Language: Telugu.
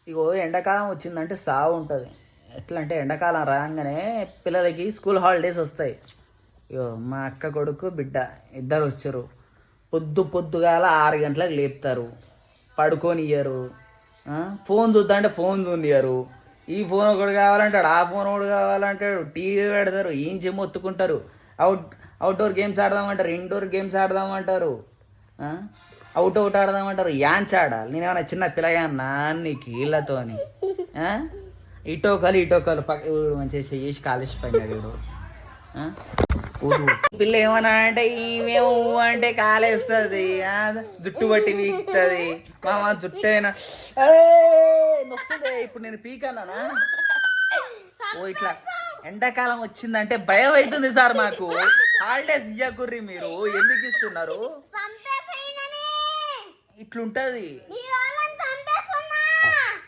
ఇగో ఎండాకాలం వచ్చిందంటే సాగు ఉంటుంది. ఎట్లా అంటే ఎండాకాలం రాగానే పిల్లలకి స్కూల్ హాలిడేస్ వస్తాయి. ఇగో మా అక్క కొడుకు బిడ్డ ఇద్దరు వచ్చారు. పొద్దుగాల 6 గంటలకు లేపుతారు, పడుకోనియ్యరు. ఫోన్ చూద్దా అంటే ఫోన్ చూనియరు. ఈ ఫోన్ ఒకటి కావాలంటాడు, ఆ ఫోన్ ఒకటి కావాలంటాడు, టీవీ పెడతారు, ఈంచి మొత్తుకుంటారు. అవుట్డోర్ గేమ్స్ ఆడదామంటారు, ఇండోర్ గేమ్స్ ఆడదామంటారు, అవుట్ ఆడదామంటారు. యాంచ్ ఆడాలి. నేనేమన్నా చిన్న పిల్లగాన్నా నీకు వీళ్ళతోని? ఇటోకలు పక్క మంచిగా చేసి కాలేసి పైన పిల్ల ఏమన్నా అంటే ఈమెము అంటే కాలేస్తుంది, జుట్టు బట్టి వీక్తుంది. మామ జుట్టేనా నొస్తుంది. ఇప్పుడు నేను పీకన్నానా? ఓ ఇట్లా ఎండాకాలం వచ్చిందంటే భయం అవుతుంది సార్ మాకు. హాలిడేస్ ఇయ్యకుర్రి మీరు, ఎందుకు ఇస్తున్నారు? ఇట్లుంటది.